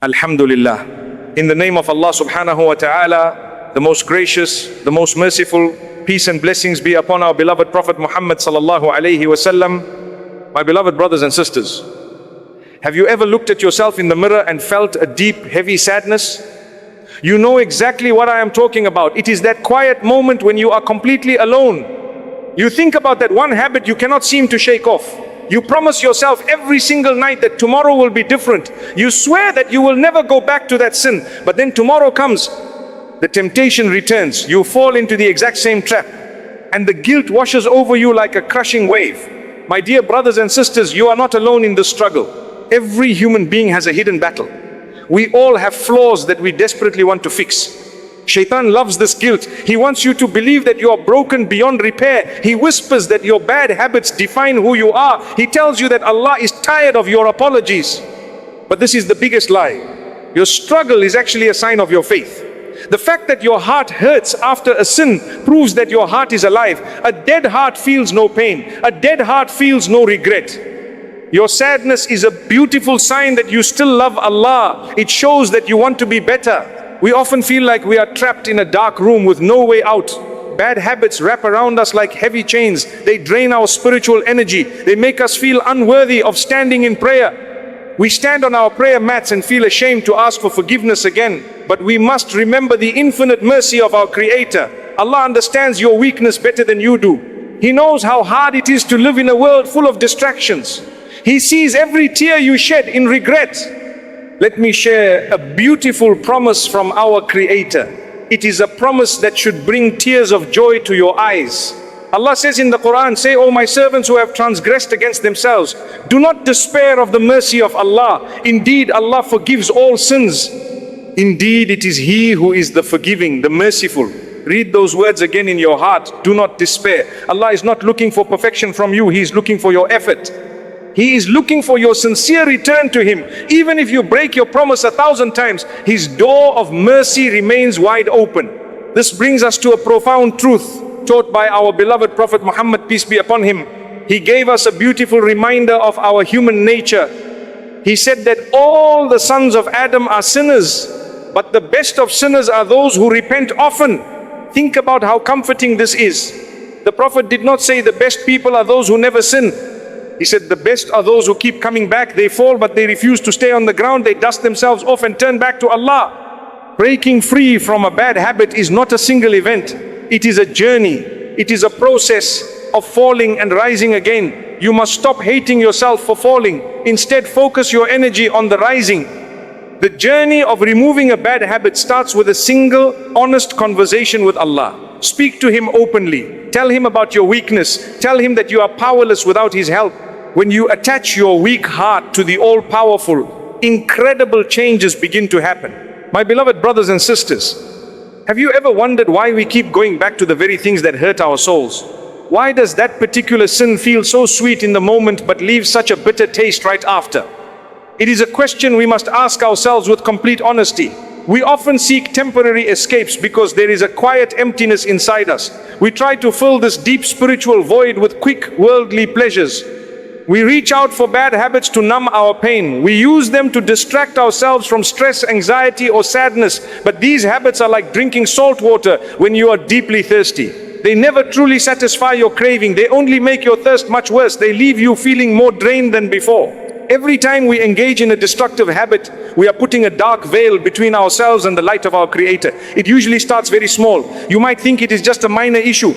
Alhamdulillah. In the name of Allah subhanahu wa ta'ala, the most gracious, the most merciful, peace and blessings be upon our beloved Prophet Muhammad sallallahu alayhi wasallam. My beloved brothers and sisters, have you ever looked at yourself in the mirror and felt a deep, heavy sadness? You know exactly what I am talking about. It is that quiet moment when you are completely alone. You think about that one habit you cannot seem to shake off. You promise yourself every single night that tomorrow will be different. You swear that you will never go back to that sin. But then tomorrow comes, the temptation returns. You fall into the exact same trap. And the guilt washes over you like a crushing wave. My dear brothers and sisters, you are not alone in this struggle. Every human being has a hidden battle. We all have flaws that we desperately want to fix. Shaitan loves this guilt. He wants you to believe that you are broken beyond repair. He whispers that your bad habits define who you are. He tells you that Allah is tired of your apologies. But this is the biggest lie. Your struggle is actually a sign of your faith. The fact that your heart hurts after a sin proves that your heart is alive. A dead heart feels no pain. A dead heart feels no regret. Your sadness is a beautiful sign that you still love Allah. It shows that you want to be better. We often feel like we are trapped in a dark room with no way out. Bad habits wrap around us like heavy chains. They drain our spiritual energy. They make us feel unworthy of standing in prayer. We stand on our prayer mats and feel ashamed to ask for forgiveness again. But we must remember the infinite mercy of our Creator. Allah understands your weakness better than you do. He knows how hard it is to live in a world full of distractions. He sees every tear you shed in regret. Let me share a beautiful promise from our Creator. It is a promise that should bring tears of joy to your eyes. Allah says in the Quran, say, O my servants who have transgressed against themselves, do not despair of the mercy of Allah. Indeed, Allah forgives all sins. Indeed, it is He who is the forgiving, the merciful. Read those words again in your heart. Do not despair. Allah is not looking for perfection from you. He is looking for your effort. He is looking for your sincere return to Him. Even if you break your promise 1,000 times, His door of mercy remains wide open. This brings us to a profound truth taught by our beloved Prophet Muhammad, peace be upon him. He gave us a beautiful reminder of our human nature. He said that all the sons of Adam are sinners, but the best of sinners are those who repent often. Think about how comforting this is. The Prophet did not say the best people are those who never sin. He said the best are those who keep coming back. They fall, but they refuse to stay on the ground. They dust themselves off and turn back to Allah. Breaking free from a bad habit is not a single event. It is a journey. It is a process of falling and rising again. You must stop hating yourself for falling. Instead, focus your energy on the rising. The journey of removing a bad habit starts with a single, honest conversation with Allah. Speak to Him openly. Tell Him about your weakness. Tell Him that you are powerless without His help. When you attach your weak heart to the all-powerful, incredible changes begin to happen. My beloved brothers and sisters, have you ever wondered why we keep going back to the very things that hurt our souls? Why does that particular sin feel so sweet in the moment but leave such a bitter taste right after? It is a question we must ask ourselves with complete honesty. We often seek temporary escapes because there is a quiet emptiness inside us. We try to fill this deep spiritual void with quick worldly pleasures. We reach out for bad habits to numb our pain. We use them to distract ourselves from stress, anxiety, or sadness. But these habits are like drinking salt water when you are deeply thirsty. They never truly satisfy your craving. They only make your thirst much worse. They leave you feeling more drained than before. Every time we engage in a destructive habit, we are putting a dark veil between ourselves and the light of our Creator. It usually starts very small. You might think it is just a minor issue.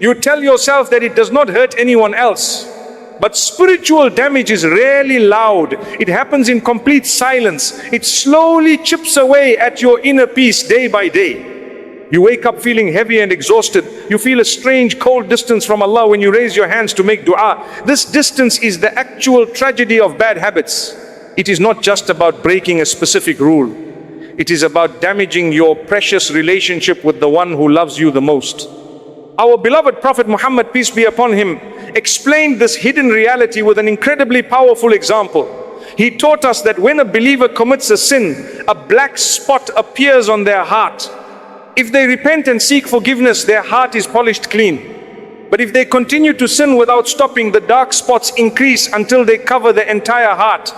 You tell yourself that it does not hurt anyone else. But spiritual damage is rarely loud. It happens in complete silence. It slowly chips away at your inner peace day by day. You wake up feeling heavy and exhausted. You feel a strange cold distance from Allah when you raise your hands to make dua. This distance is the actual tragedy of bad habits. It is not just about breaking a specific rule. It is about damaging your precious relationship with the one who loves you the most. Our beloved Prophet Muhammad, peace be upon him, explained this hidden reality with an incredibly powerful example. He taught us that when a believer commits a sin, a black spot appears on their heart. If they repent and seek forgiveness, their heart is polished clean. But if they continue to sin without stopping, the dark spots increase until they cover the entire heart.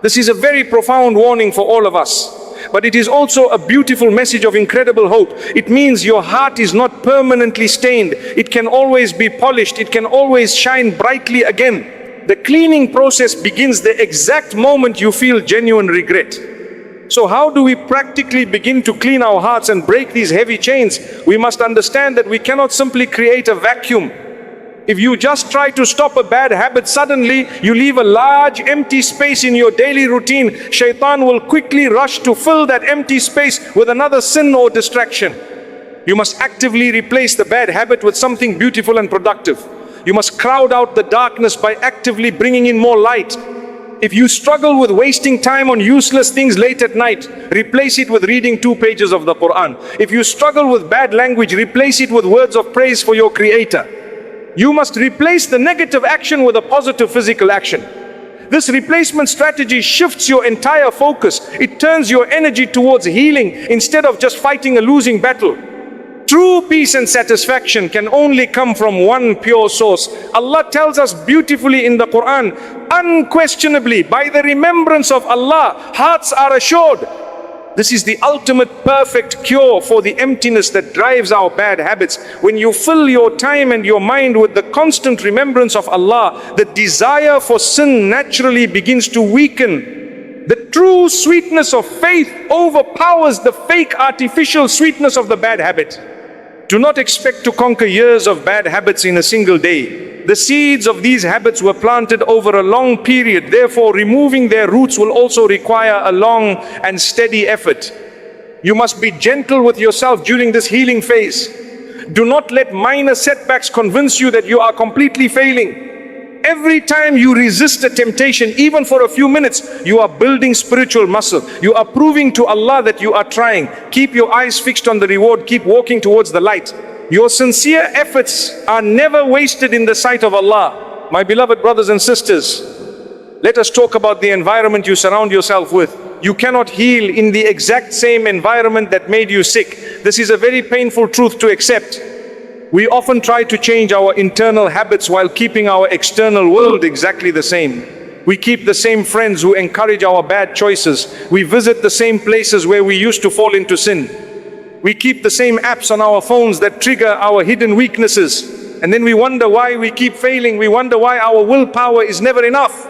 This is a very profound warning for all of us. But it is also a beautiful message of incredible hope. It means your heart is not permanently stained. It can always be polished. It can always shine brightly again. The cleaning process begins the exact moment you feel genuine regret. So how do we practically begin to clean our hearts and break these heavy chains? We must understand that we cannot simply create a vacuum. If you just try to stop a bad habit, suddenly you leave a large empty space in your daily routine. Shaitan will quickly rush to fill that empty space with another sin or distraction. You must actively replace the bad habit with something beautiful and productive. You must crowd out the darkness by actively bringing in more light. If you struggle with wasting time on useless things late at night, replace it with reading 2 pages of the Quran. If you struggle with bad language, replace it with words of praise for your Creator. You must replace the negative action with a positive physical action. This replacement strategy shifts your entire focus. It turns your energy towards healing instead of just fighting a losing battle. True peace and satisfaction can only come from one pure source. Allah tells us beautifully in the Quran, unquestionably, by the remembrance of Allah, hearts are assured. This is the ultimate perfect cure for the emptiness that drives our bad habits. When you fill your time and your mind with the constant remembrance of Allah, the desire for sin naturally begins to weaken. The true sweetness of faith overpowers the fake artificial sweetness of the bad habit. Do not expect to conquer years of bad habits in a single day. The seeds of these habits were planted over a long period. Therefore, removing their roots will also require a long and steady effort. You must be gentle with yourself during this healing phase. Do not let minor setbacks convince you that you are completely failing. Every time you resist a temptation, even for a few minutes, you are building spiritual muscle. You are proving to Allah that you are trying. Keep your eyes fixed on the reward. Keep walking towards the light. Your sincere efforts are never wasted in the sight of Allah. My beloved brothers and sisters, let us talk about the environment you surround yourself with. You cannot heal in the exact same environment that made you sick. This is a very painful truth to accept. We often try to change our internal habits while keeping our external world exactly the same. We keep the same friends who encourage our bad choices. We visit the same places where we used to fall into sin. We keep the same apps on our phones that trigger our hidden weaknesses. And then we wonder why we keep failing. We wonder why our willpower is never enough.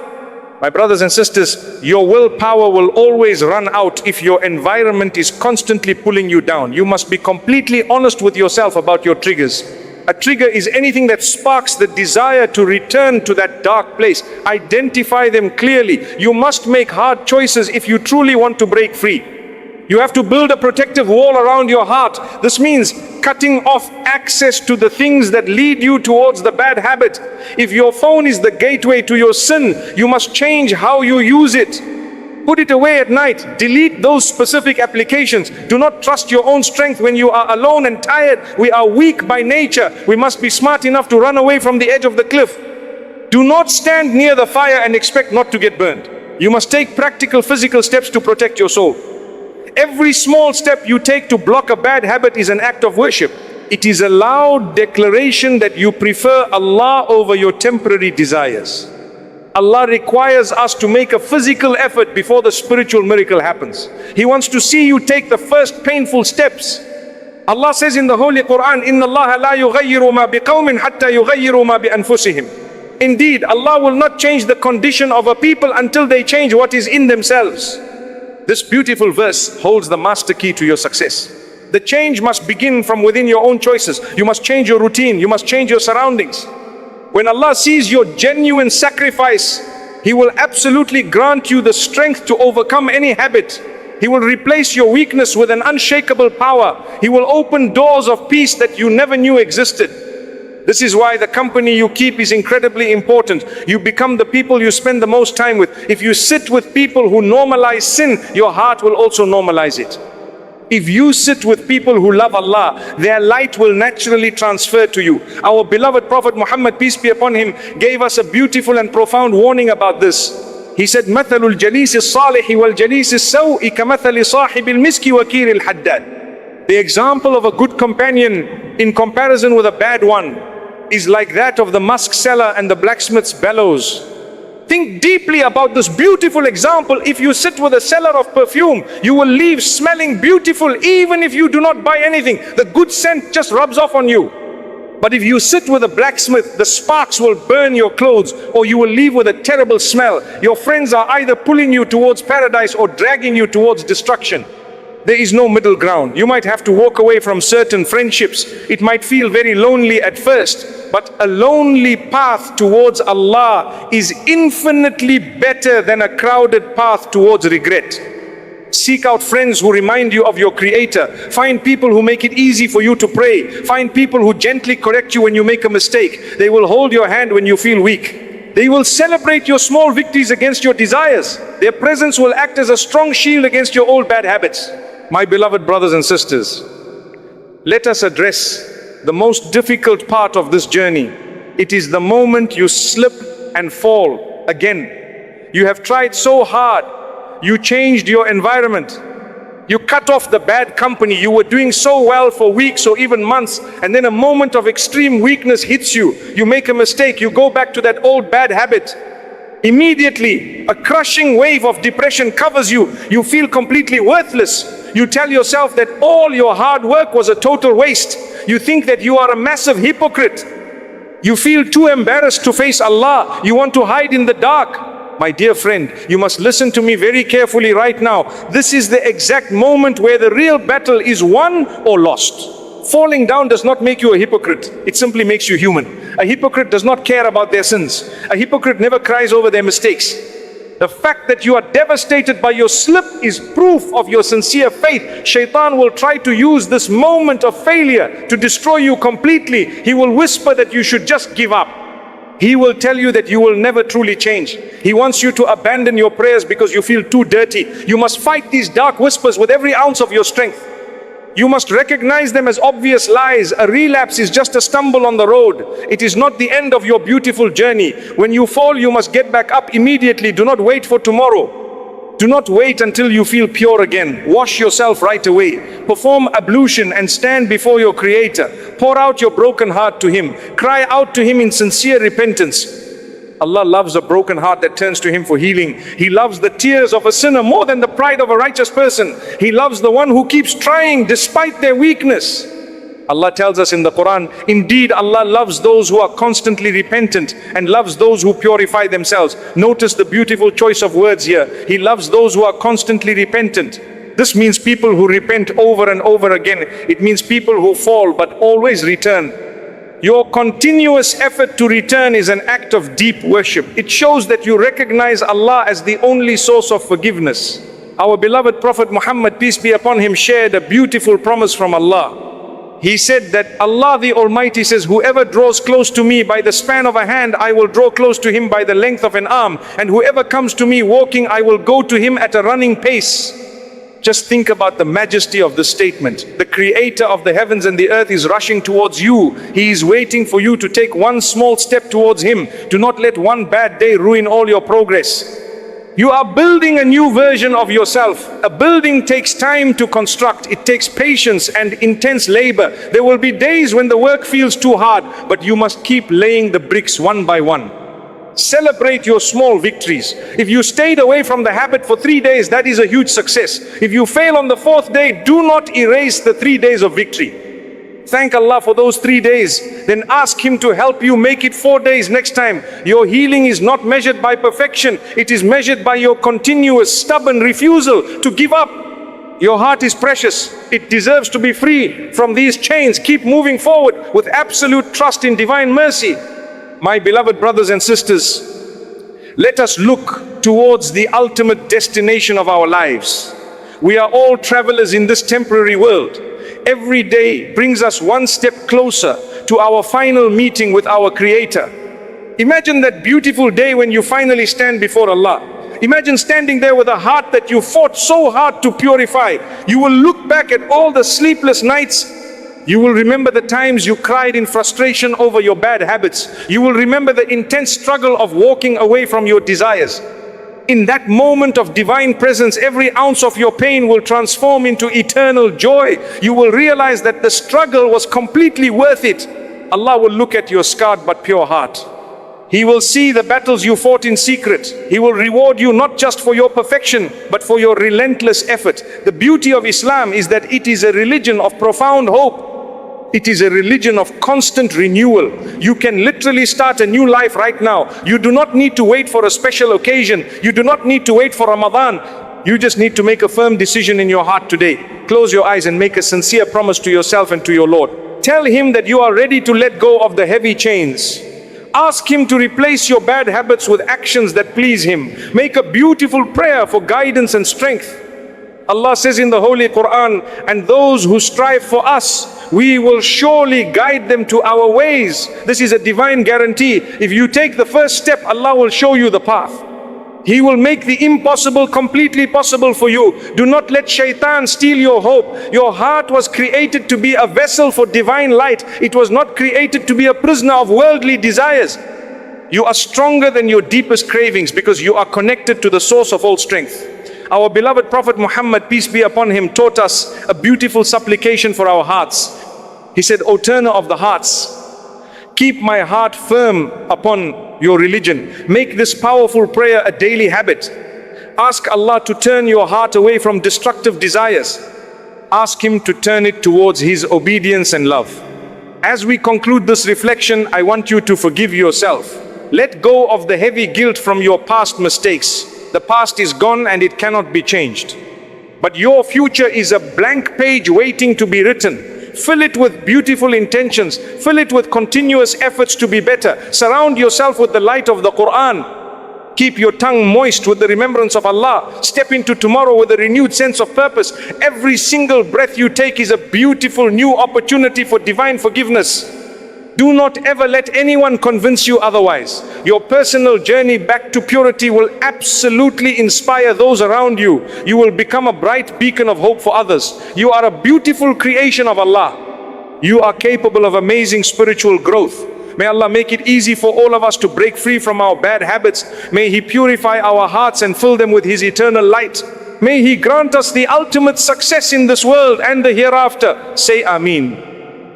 My brothers and sisters, your willpower will always run out if your environment is constantly pulling you down. You must be completely honest with yourself about your triggers. A trigger is anything that sparks the desire to return to that dark place. Identify them clearly. You must make hard choices if you truly want to break free. You have to build a protective wall around your heart. This means cutting off access to the things that lead you towards the bad habit. If your phone is the gateway to your sin, you must change how you use it. Put it away at night. Delete those specific applications. Do not trust your own strength when you are alone and tired. We are weak by nature. We must be smart enough to run away from the edge of the cliff. Do not stand near the fire and expect not to get burned. You must take practical physical steps to protect your soul. Every small step you take to block a bad habit is an act of worship. It is a loud declaration that you prefer Allah over your temporary desires. Allah requires us to make a physical effort before the spiritual miracle happens. He wants to see you take the first painful steps. Allah says in the Holy Quran, إِنَّ اللَّهَ لَا يُغَيِّرُ مَا بِقَوْمٍ حَتَّى يُغَيِّرُوا مَا بِأَنفُسِهِمْ. Indeed, Allah will not change the condition of a people until they change what is in themselves. This beautiful verse holds the master key to your success. The change must begin from within your own choices. You must change your routine. You must change your surroundings. When Allah sees your genuine sacrifice, He will absolutely grant you the strength to overcome any habit. He will replace your weakness with an unshakable power. He will open doors of peace that you never knew existed. This is why the company you keep is incredibly important. You become the people you spend the most time with. If you sit with people who normalize sin, your heart will also normalize it. If you sit with people who love Allah, their light will naturally transfer to you. Our beloved Prophet Muhammad, peace be upon him, gave us a beautiful and profound warning about this. He said, مَثَلُ الْجَلِيسِ الصَّالِحِ وَالْجَلِيسِ السَّوْءِ كَمَثَلِ صَاحِبِ الْمِسْكِ وَكِيرِ الْحَدَّادِ. The example of a good companion in comparison with a bad one is like that of the musk seller and the blacksmith's bellows. Think deeply about this beautiful example. If you sit with a seller of perfume, you will leave smelling beautiful even if you do not buy anything. The good scent just rubs off on you. But if you sit with a blacksmith, the sparks will burn your clothes, or you will leave with a terrible smell. Your friends are either pulling you towards paradise or dragging you towards destruction. There is no middle ground. You might have to walk away from certain friendships. It might feel very lonely at first, but a lonely path towards Allah is infinitely better than a crowded path towards regret. Seek out friends who remind you of your Creator. Find people who make it easy for you to pray. Find people who gently correct you when you make a mistake. They will hold your hand when you feel weak. They will celebrate your small victories against your desires. Their presence will act as a strong shield against your old bad habits. My beloved brothers and sisters, let us address the most difficult part of this journey. It is the moment you slip and fall again. You have tried so hard. You changed your environment. You cut off the bad company. You were doing so well for weeks or even months, and then a moment of extreme weakness hits you. You make a mistake. You go back to that old bad habit. Immediately, a crushing wave of depression covers you. You feel completely worthless. You tell yourself that all your hard work was a total waste. You think that you are a massive hypocrite. You feel too embarrassed to face Allah. You want to hide in the dark. My dear friend, you must listen to me very carefully right now. This is the exact moment where the real battle is won or lost. Falling down does not make you a hypocrite. It simply makes you human. A hypocrite does not care about their sins. A hypocrite never cries over their mistakes. The fact that you are devastated by your slip is proof of your sincere faith. Shaitan will try to use this moment of failure to destroy you completely. He will whisper that you should just give up. He will tell you that you will never truly change. He wants you to abandon your prayers because you feel too dirty. You must fight these dark whispers with every ounce of your strength. You must recognize them as obvious lies. A relapse is just a stumble on the road. It is not the end of your beautiful journey. When you fall, you must get back up immediately. Do not wait for tomorrow. Do not wait until you feel pure again. Wash yourself right away. Perform ablution and stand before your Creator. Pour out your broken heart to Him. Cry out to Him in sincere repentance. Allah loves a broken heart that turns to Him for healing. He loves the tears of a sinner more than the pride of a righteous person. He loves the one who keeps trying despite their weakness. Allah tells us in the Quran, indeed Allah loves those who are constantly repentant and loves those who purify themselves. Notice the beautiful choice of words here. He loves those who are constantly repentant. This means people who repent over and over again. It means people who fall but always return. Your continuous effort to return is an act of deep worship. It shows that you recognize Allah as the only source of forgiveness. Our beloved Prophet Muhammad, peace be upon him, shared a beautiful promise from Allah. He said that Allah the Almighty says, whoever draws close to me by the span of a hand, I will draw close to him by the length of an arm. And whoever comes to me walking, I will go to him at a running pace. Just think about the majesty of this statement. The Creator of the heavens and the earth is rushing towards you. He is waiting for you to take one small step towards Him. Do not let one bad day ruin all your progress. You are building a new version of yourself. A building takes time to construct. It takes patience and intense labor. There will be days when the work feels too hard, but you must keep laying the bricks one by one. Celebrate your small victories. If you stayed away from the habit for 3 days, that is a huge success. If you fail on the 4th day, do not erase the 3 days of victory. Thank Allah for those 3 days. Then ask Him to help you make it 4 days next time. Your healing is not measured by perfection. It is measured by your continuous stubborn refusal to give up. Your heart is precious. It deserves to be free from these chains. Keep moving forward with absolute trust in divine mercy. My beloved brothers and sisters, let us look towards the ultimate destination of our lives. We are all travelers in this temporary world. Every day brings us one step closer to our final meeting with our Creator. Imagine that beautiful day when you finally stand before Allah. Imagine standing there with a heart that you fought so hard to purify. You will look back at all the sleepless nights. You will remember the times you cried in frustration over your bad habits. You will remember the intense struggle of walking away from your desires. In that moment of divine presence, every ounce of your pain will transform into eternal joy. You will realize that the struggle was completely worth it. Allah will look at your scarred but pure heart. He will see the battles you fought in secret. He will reward you not just for your perfection, but for your relentless effort. The beauty of Islam is that it is a religion of profound hope. It is a religion of constant renewal. You can literally start a new life right now. You do not need to wait for a special occasion. You do not need to wait for Ramadan. You just need to make a firm decision in your heart today. Close your eyes and make a sincere promise to yourself and to your Lord. Tell Him that you are ready to let go of the heavy chains. Ask Him to replace your bad habits with actions that please Him. Make a beautiful prayer for guidance and strength. Allah says in the Holy Quran, and those who strive for us, we will surely guide them to our ways. This is a divine guarantee. If you take the first step, Allah will show you the path. He will make the impossible completely possible for you. Do not let shaitan steal your hope. Your heart was created to be a vessel for divine light. It was not created to be a prisoner of worldly desires. You are stronger than your deepest cravings because you are connected to the source of all strength. Our beloved Prophet Muhammad, peace be upon him, taught us a beautiful supplication for our hearts. He said, O turner of the hearts, keep my heart firm upon your religion. Make this powerful prayer a daily habit. Ask Allah to turn your heart away from destructive desires. Ask Him to turn it towards His obedience and love. As we conclude this reflection, I want you to forgive yourself. Let go of the heavy guilt from your past mistakes. The past is gone and it cannot be changed. But your future is a blank page waiting to be written. Fill it with beautiful intentions. Fill it with continuous efforts to be better. Surround yourself with the light of the Quran. Keep your tongue moist with the remembrance of Allah. Step into tomorrow with a renewed sense of purpose. Every single breath you take is a beautiful new opportunity for divine forgiveness. Do not ever let anyone convince you otherwise. Your personal journey back to purity will absolutely inspire those around you. You will become a bright beacon of hope for others. You are a beautiful creation of Allah. You are capable of amazing spiritual growth. May Allah make it easy for all of us to break free from our bad habits. May He purify our hearts and fill them with His eternal light. May He grant us the ultimate success in this world and the hereafter. Say Ameen.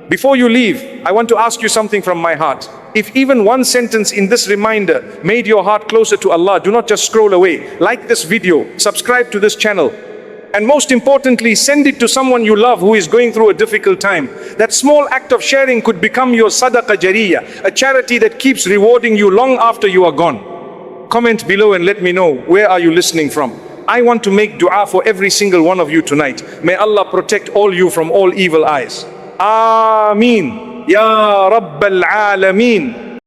Before you leave, I want to ask you something from my heart. If even one sentence in this reminder made your heart closer to Allah, do not just scroll away. Like this video, subscribe to this channel, and most importantly, send it to someone you love who is going through a difficult time. That small act of sharing could become your sadaqah jariyah, a charity that keeps rewarding you long after you are gone. Comment below and let me know, where are you listening from? I want to make dua for every single one of you tonight. May Allah protect all you from all evil eyes. Ameen. Ya Rabbal Alameen.